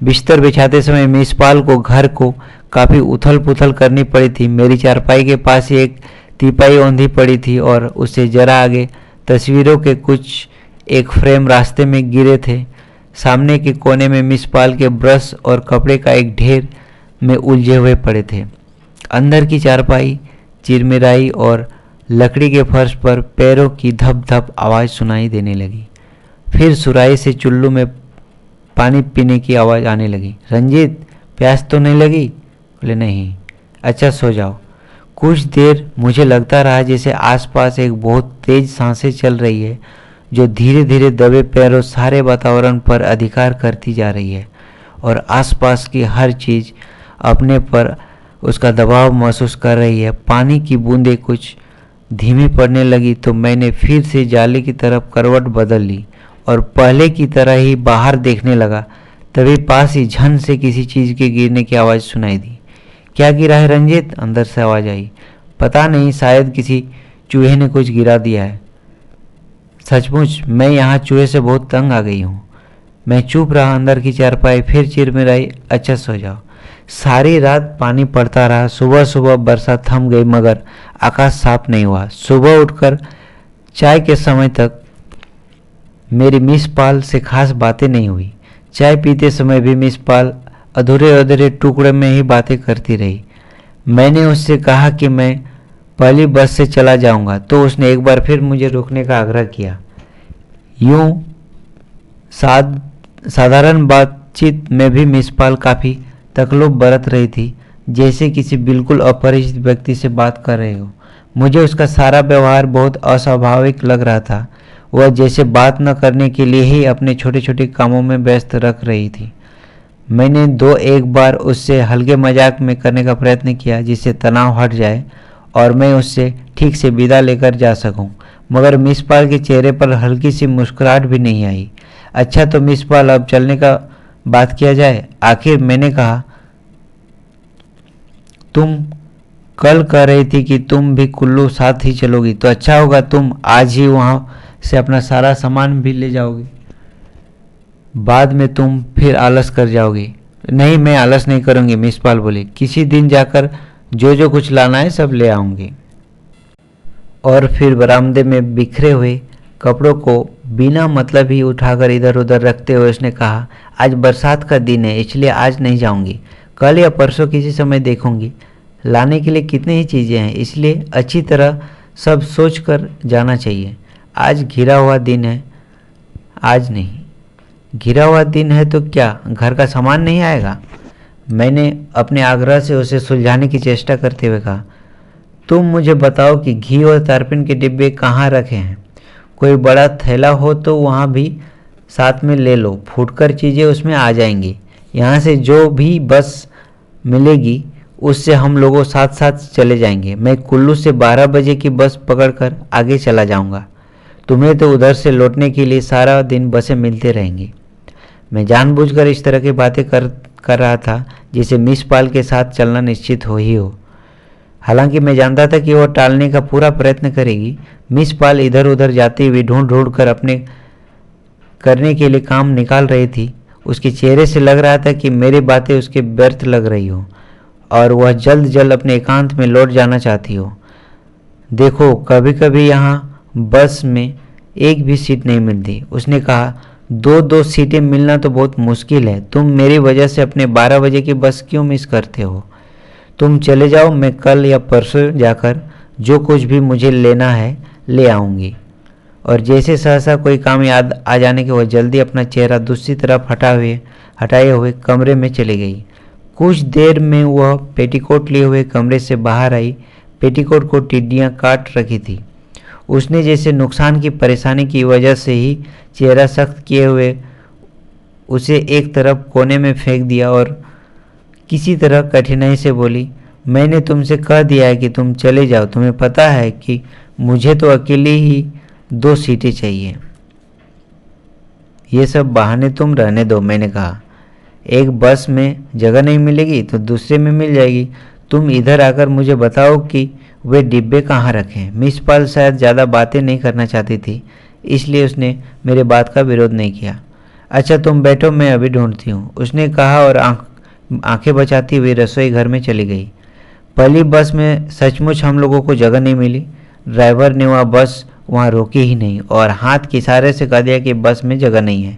बिस्तर बिछाते समय मिस पाल को घर को काफ़ी उथल पुथल करनी पड़ी थी। मेरी चारपाई के पास ही एक तीपाई औंधी पड़ी थी और उससे जरा आगे तस्वीरों के कुछ एक फ्रेम रास्ते में गिरे थे। सामने के कोने में मिस पाल के ब्रश और कपड़े का एक ढेर में उलझे हुए पड़े थे। अंदर की चारपाई चिरमिराई और लकड़ी के फर्श पर पैरों की धप धप आवाज़ सुनाई देने लगी। फिर सुराही से चुल्लू में पानी पीने की आवाज़ आने लगी। रंजीत, प्यास तो नहीं लगी? बोले नहीं। अच्छा, सो जाओ। कुछ देर मुझे लगता रहा जैसे आसपास एक बहुत तेज सांसें चल रही है जो धीरे धीरे दबे पैरों सारे वातावरण पर अधिकार करती जा रही है और आसपास की हर चीज़ अपने पर उसका दबाव महसूस कर रही है। पानी की बूंदें कुछ धीमी पड़ने लगी तो मैंने फिर से जाली की तरफ करवट बदल ली और पहले की तरह ही बाहर देखने लगा। तभी पास ही झन से किसी चीज़ के गिरने की आवाज़ सुनाई दी। क्या गिरा है रंजीत? अंदर से आवाज़ आई। पता नहीं, शायद किसी चूहे ने कुछ गिरा दिया है। सचमुच मैं यहाँ चूहे से बहुत तंग आ गई हूँ। मैं चुप रहा। अंदर की चारपाई फिर चिरमिराई। अच्छा सो जाओ। सारी रात पानी पड़ता रहा। सुबह सुबह बरसात थम गई मगर आकाश साफ नहीं हुआ। सुबह उठकर चाय के समय तक मेरी मिस पाल से खास बातें नहीं हुई। चाय पीते समय भी मिस पाल अधूरे अधूरे टुकड़े में ही बातें करती रही। मैंने उससे कहा कि मैं पहली बस से चला जाऊंगा तो उसने एक बार फिर मुझे रोकने का आग्रह किया। यूं साधारण बातचीत में भी मिस पाल काफ़ी तकल्लुफ़ बरत रही थी, जैसे किसी बिल्कुल अपरिचित व्यक्ति से बात कर रहे हो। मुझे उसका सारा व्यवहार बहुत अस्वाभाविक लग रहा था। वह जैसे बात न करने के लिए ही अपने छोटे छोटे कामों में व्यस्त रख रही थी। मैंने दो एक बार उससे हल्के मजाक में करने का प्रयत्न किया जिससे तनाव हट जाए और मैं उससे ठीक से विदा लेकर जा सकूं, मगर मिस पाल के चेहरे पर हल्की सी मुस्कुराहट भी नहीं आई। अच्छा तो मिस पाल, अब चलने का बात किया जाए। आखिर मैंने कहा, तुम कल कह रही थी कि तुम भी कुल्लू साथ ही चलोगी, तो अच्छा होगा तुम आज ही वहाँ से अपना सारा सामान भी ले जाओगी। बाद में तुम फिर आलस कर जाओगी। नहीं, मैं आलस नहीं करूँगी, मिस पाल बोली। किसी दिन जाकर जो जो कुछ लाना है सब ले आऊँगी। और फिर बरामदे में बिखरे हुए कपड़ों को बिना मतलब ही उठाकर इधर उधर रखते हुए उसने कहा, आज बरसात का दिन है इसलिए आज नहीं जाऊँगी, कल या परसों किसी समय देखूँगी। लाने के लिए कितनी ही चीज़ें हैं, इसलिए अच्छी तरह सब सोच कर जाना चाहिए। आज घिरा हुआ दिन है। आज नहीं, घिरा हुआ दिन है तो क्या घर का सामान नहीं आएगा? मैंने अपने आग्रह से उसे सुलझाने की चेष्टा करते हुए कहा, तुम मुझे बताओ कि घी और तारपीन के डिब्बे कहाँ रखे हैं। कोई बड़ा थैला हो तो वहाँ भी साथ में ले लो, फूटकर चीज़ें उसमें आ जाएंगी। यहाँ से जो भी बस मिलेगी उससे हम लोगों साथ साथ चले जाएंगे। मैं कुल्लू से 12 बजे की बस पकड़कर आगे चला जाऊँगा। तुम्हें तो उधर से लौटने के लिए सारा दिन बसें मिलते रहेंगी। मैं जानबूझकर इस तरह की बातें कर रहा था जिसे मिस पाल के साथ चलना निश्चित हो ही हो। हालांकि मैं जानता था कि वह टालने का पूरा प्रयत्न करेगी। मिस पाल इधर उधर जाती हुई ढूंढ ढूंढ कर अपने करने के लिए काम निकाल रही थी। उसके चेहरे से लग रहा था कि मेरी बातें उसके व्यर्थ लग रही हो और वह जल्द जल्द अपने एकांत में लौट जाना चाहती हो। देखो, कभी कभी यहाँ बस में एक भी सीट नहीं मिलती, उसने कहा। दो दो सीटें मिलना तो बहुत मुश्किल है। तुम मेरी वजह से अपने 12 बजे की बस क्यों मिस करते हो? तुम चले जाओ, मैं कल या परसों जाकर जो कुछ भी मुझे लेना है ले आऊँगी। और जैसे सहसा कोई काम याद आ जाने के वह जल्दी अपना चेहरा दूसरी तरफ हटाए हुए कमरे में चली गई। कुछ देर में वह पेटीकोट लिए हुए कमरे से बाहर आई। पेटीकोट को टिड्डियाँ काट रखी थी। उसने जैसे नुकसान की परेशानी की वजह से ही चेहरा सख्त किए हुए उसे एक तरफ कोने में फेंक दिया और किसी तरह कठिनाई से बोली, मैंने तुमसे कह दिया है कि तुम चले जाओ। तुम्हें पता है कि मुझे तो अकेली ही 2 सीटें चाहिए। ये सब बहाने तुम रहने दो, मैंने कहा। एक बस में जगह नहीं मिलेगी तो दूसरे में मिल जाएगी। तुम इधर आकर मुझे बताओ कि वे डिब्बे कहाँ रखें। मिस पाल शायद ज़्यादा बातें नहीं करना चाहती थी, इसलिए उसने मेरे बात का विरोध नहीं किया। अच्छा तुम बैठो, मैं अभी ढूंढती हूँ, उसने कहा और आंखें बचाती हुई रसोई घर में चली गई। पहली बस में सचमुच हम लोगों को जगह नहीं मिली। ड्राइवर ने वह बस वहाँ रोकी ही नहीं और हाथ के इशारे से कह दिया कि बस में जगह नहीं है।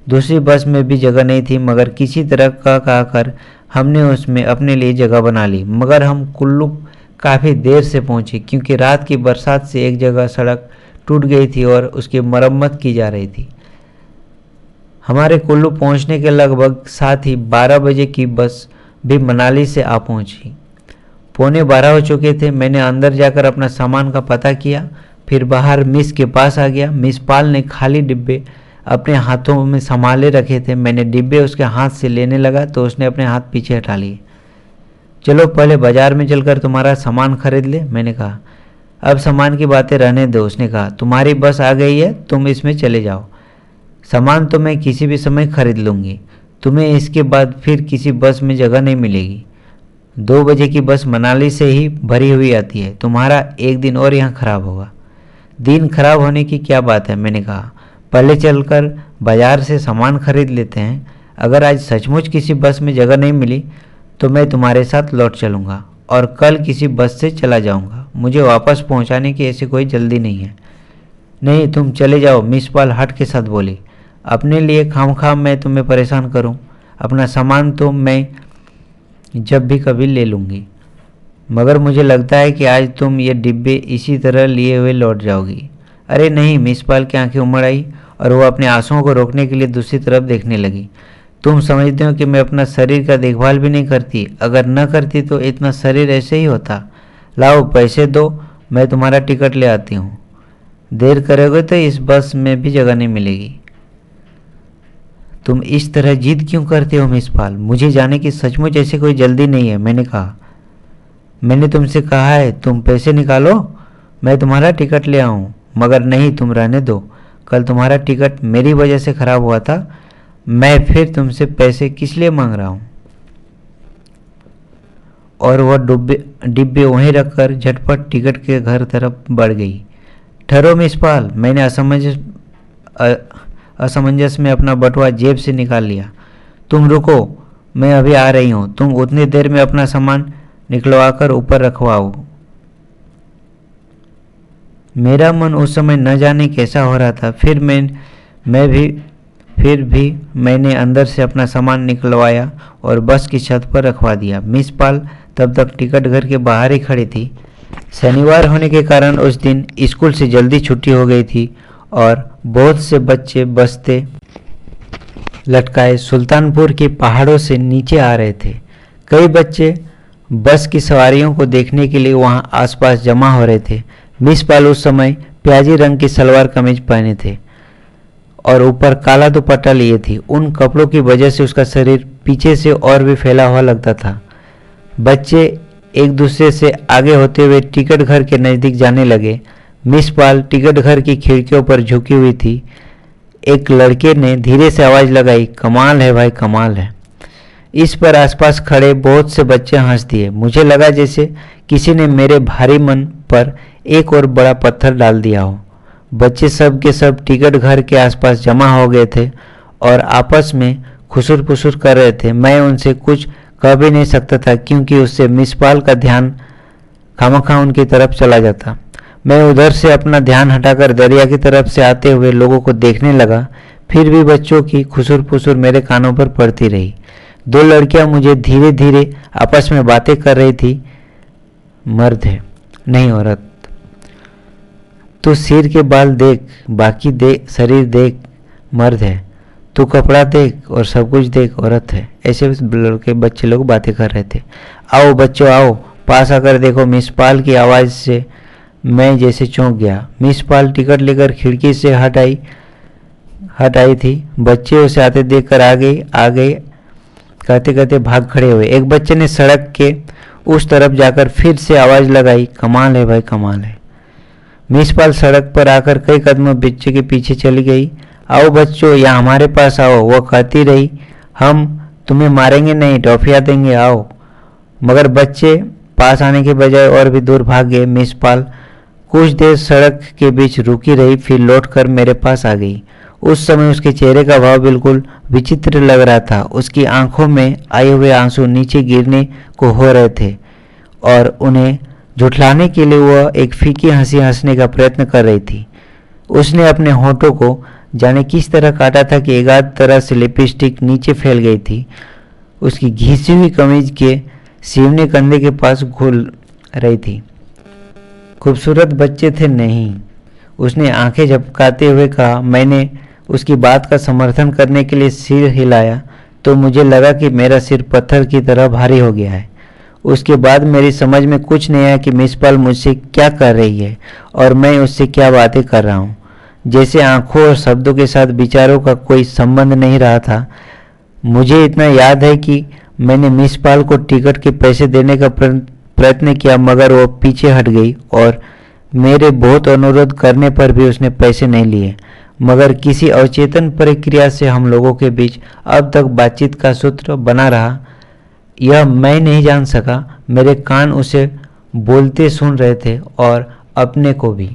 दूसरी बस में भी जगह नहीं थी, मगर किसी तरह का कहकर हमने उसमें अपने लिए जगह बना ली। मगर हम कुल्लू काफ़ी देर से पहुँचे क्योंकि रात की बरसात से एक जगह सड़क टूट गई थी और उसकी मरम्मत की जा रही थी। हमारे कुल्लू पहुंचने के लगभग साथ ही 12 बजे की बस भी मनाली से आ पहुंची। 11:15 हो चुके थे। मैंने अंदर जाकर अपना सामान का पता किया, फिर बाहर मिस के पास आ गया। मिस पाल ने खाली डिब्बे अपने हाथों में संभाले रखे थे। मैंने डिब्बे उसके हाथ से लेने लगा तो उसने अपने हाथ पीछे हटा लिए। चलो पहले बाजार में चलकर तुम्हारा सामान खरीद ले, मैंने कहा। अब सामान की बातें रहने दो, उसने कहा। तुम्हारी बस आ गई है, तुम इसमें चले जाओ। सामान तो मैं किसी भी समय खरीद लूँगी। तुम्हें इसके बाद फिर किसी बस में जगह नहीं मिलेगी। 2 बजे की बस मनाली से ही भरी हुई आती है। तुम्हारा एक दिन और यहाँ खराब होगा। दिन खराब होने की क्या बात है, मैंने कहा। पहले चलकर बाजार से सामान खरीद लेते हैं। अगर आज सचमुच किसी बस में जगह नहीं मिली तो मैं तुम्हारे साथ लौट चलूँगा और कल किसी बस से चला जाऊँगा। मुझे वापस पहुँचाने की ऐसी कोई जल्दी नहीं है। नहीं, तुम चले जाओ, मिस पॉल हट के साथ बोली। अपने लिए खामखा मैं तुम्हें परेशान करूं? अपना सामान तो मैं जब भी कभी ले लूँगी, मगर मुझे लगता है कि आज तुम ये डिब्बे इसी तरह लिए हुए लौट जाओगी। अरे नहीं, मिस पॉल की आंखें उमड़ आई और वो अपने आंसुओं को रोकने के लिए दूसरी तरफ देखने लगी। तुम समझते हो कि मैं अपना शरीर का देखभाल भी नहीं करती? अगर न करती तो इतना शरीर ऐसे ही होता। लाओ पैसे दो, मैं तुम्हारा टिकट ले आती हूँ। देर करोगे तो इस बस में भी जगह नहीं मिलेगी। तुम इस तरह जिद क्यों करते हो मिस पॉल? मुझे जाने की सचमुच ऐसी कोई जल्दी नहीं है, मैंने कहा। मैंने तुमसे कहा है तुम पैसे निकालो, मैं तुम्हारा टिकट ले आऊँ। मगर नहीं, तुम रहने दो। कल तुम्हारा टिकट मेरी वजह से खराब हुआ था। मैं फिर तुमसे पैसे किस लिए मांग रहा हूँ? और वह डिब्बे वहीं रखकर झटपट टिकट के घर तरफ बढ़ गई। ठहरो मिस पॉल, मैंने असमंजस में अपना बटुआ जेब से निकाल लिया। तुम रुको, मैं अभी आ रही हूँ। तुम उतनी देर में अपना सामान निकलवाकर ऊपर रखवाओ। मेरा मन उस समय न जाने कैसा हो रहा था। फिर भी मैंने अंदर से अपना सामान निकलवाया और बस की छत पर रखवा दिया। मिस पॉल तब तक टिकट घर के बाहर ही खड़ी थी। शनिवार होने के कारण उस दिन स्कूल से जल्दी छुट्टी हो गई थी और बहुत से बच्चे बस्ते लटकाए सुल्तानपुर के पहाड़ों से नीचे आ रहे थे। कई बच्चे बस की सवारियों को देखने के लिए वहां आसपास जमा हो रहे थे। मिस पॉल उस समय प्याजी रंग की सलवार कमीज पहने थे और ऊपर काला दुपट्टा लिए थी। उन कपड़ों की वजह से उसका शरीर पीछे से और भी फैला हुआ लगता था। बच्चे एक दूसरे से आगे होते हुए टिकट घर के नज़दीक जाने लगे। मिस पॉल टिकट घर की खिड़कियों पर झुकी हुई थी। एक लड़के ने धीरे से आवाज़ लगाई, कमाल है भाई, कमाल है। इस पर आसपास खड़े बहुत से बच्चे हंस दिए। मुझे लगा जैसे किसी ने मेरे भारी मन पर एक और बड़ा पत्थर डाल दिया हो। बच्चे सब के सब टिकट घर के आसपास जमा हो गए थे और आपस में खुसुर पुसुर कर रहे थे। मैं उनसे कुछ कह भी नहीं सकता था क्योंकि उससे मिस पॉल का ध्यान खामखा उनकी तरफ चला जाता। मैं उधर से अपना ध्यान हटाकर दरिया की तरफ से आते हुए लोगों को देखने लगा। फिर भी बच्चों की खुसुर पुसुर मेरे कानों पर पड़ती रही। 2 लड़कियां मुझे धीरे धीरे आपस में बातें कर रही थी। मर्द है, नहीं औरत। तू सिर के बाल देख, बाकी देख, शरीर देख, मर्द है। तू कपड़ा देख और सब कुछ देख, औरत है। ऐसे लड़के बच्चे लोग बातें कर रहे थे। आओ बच्चों आओ, पास आकर देखो। मिस पॉल की आवाज़ से मैं जैसे चौंक गया। मिस पॉल टिकट लेकर खिड़की से हट आई थी। बच्चे उसे आते देखकर आ गए कहते कहते भाग खड़े हुए। एक बच्चे ने सड़क के उस तरफ जाकर फिर से आवाज़ लगाई, कमाल है भाई, कमाल है। मिस पॉल सड़क पर आकर कई कदमों बच्चे के पीछे चली गई। आओ बच्चों, यहाँ हमारे पास आओ, वह कहती रही। हम तुम्हें मारेंगे नहीं, टॉफियाँ देंगे, आओ। मगर बच्चे पास आने के बजाय और भी दूर भाग गए। मिस पॉल कुछ देर सड़क के बीच रुकी रही, फिर लौटकर मेरे पास आ गई। उस समय उसके चेहरे का भाव बिल्कुल विचित्र लग रहा था। उसकी आंखों में आए हुए आंसू नीचे गिरने को हो रहे थे और उन्हें झुठलाने के लिए वह एक फीकी हंसी हंसने का प्रयत्न कर रही थी। उसने अपने होठों को जाने किस तरह काटा था कि एकाध तरह से लिपस्टिक नीचे फैल गई थी। उसकी घिसी हुई कमीज के सीवने कंधे के पास घुल रही थी। खूबसूरत बच्चे थे नहीं, उसने आंखें झपकाते हुए कहा। मैंने उसकी बात का समर्थन करने के लिए सिर हिलाया तो मुझे लगा कि मेरा सिर पत्थर की तरह भारी हो गया है। उसके बाद मेरी समझ में कुछ नहीं आया कि मिस पॉल मुझसे क्या कर रही है और मैं उससे क्या बातें कर रहा हूँ। जैसे आंखों और शब्दों के साथ विचारों का कोई संबंध नहीं रहा था। मुझे इतना याद है कि मैंने मिस पॉल को टिकट के पैसे देने का प्रयत्न किया, मगर वो पीछे हट गई और मेरे बहुत अनुरोध करने पर भी उसने पैसे नहीं लिए। मगर किसी अवचेतन प्रक्रिया से हम लोगों के बीच अब तक बातचीत का सूत्र बना रहा, यह मैं नहीं जान सका। मेरे कान उसे बोलते सुन रहे थे और अपने को भी,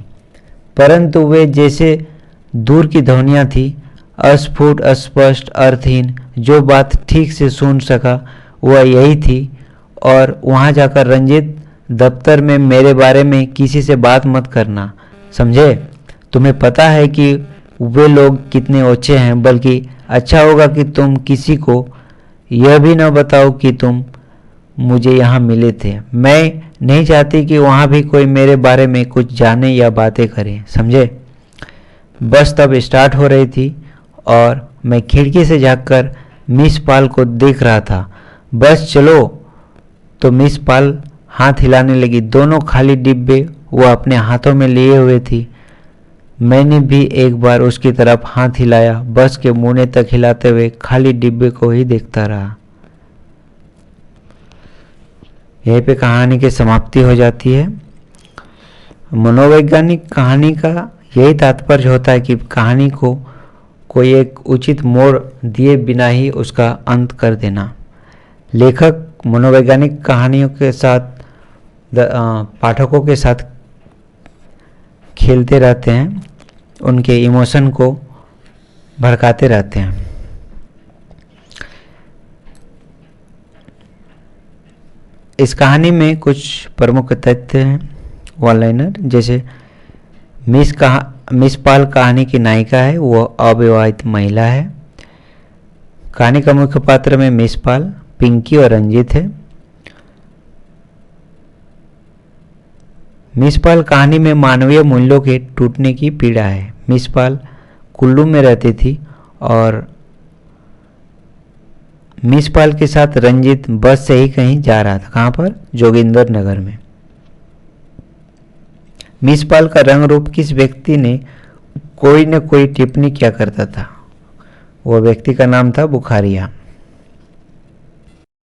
परंतु वे जैसे दूर की ध्वनियाँ थी, अस्फुट, अस्पष्ट, अर्थहीन। जो बात ठीक से सुन सका वह यही थी, और वहाँ जाकर रंजीत, दफ्तर में मेरे बारे में किसी से बात मत करना, समझे? तुम्हें पता है कि वे लोग कितने ओछे हैं, बल्कि अच्छा होगा कि तुम किसी को यह भी न बताओ कि तुम मुझे यहाँ मिले थे। मैं नहीं चाहती कि वहाँ भी कोई मेरे बारे में कुछ जाने या बातें करे, समझे? बस तब स्टार्ट हो रही थी और मैं खिड़की से झांककर मिस पाल को देख रहा था। बस चलो, तो मिस पाल हाथ हिलाने लगी। दोनों खाली डिब्बे वो अपने हाथों में लिए हुए थी। मैंने भी एक बार उसकी तरफ हाथ हिलाया, बस के मुने तक हिलाते हुए खाली डिब्बे को ही देखता रहा। यहीं पे कहानी की समाप्ति हो जाती है। मनोवैज्ञानिक कहानी का यही तात्पर्य होता है कि कहानी को कोई एक उचित मोड़ दिए बिना ही उसका अंत कर देना। लेखक मनोवैज्ञानिक कहानियों के साथ पाठकों के साथ खेलते रहते हैं, उनके इमोशन को भड़काते रहते हैं। इस कहानी में कुछ प्रमुख तथ्य हैं वन लाइनर, जैसे मिस पाल कहानी की नायिका है, वो अविवाहित महिला है। कहानी का मुख्य पात्र में मिस पाल, पिंकी और रंजीत है। मिस पाल कहानी में मानवीय मूल्यों के टूटने की पीड़ा है। मिस पाल कुल्लू में रहती थी और मिस पाल के साथ रंजीत बस से ही कहीं जा रहा था। कहाँ पर? जोगिंदर नगर में। मिस पाल का रंग रूप किस व्यक्ति ने कोई न कोई टिप्पणी किया करता था। वह व्यक्ति का नाम था बुखारिया।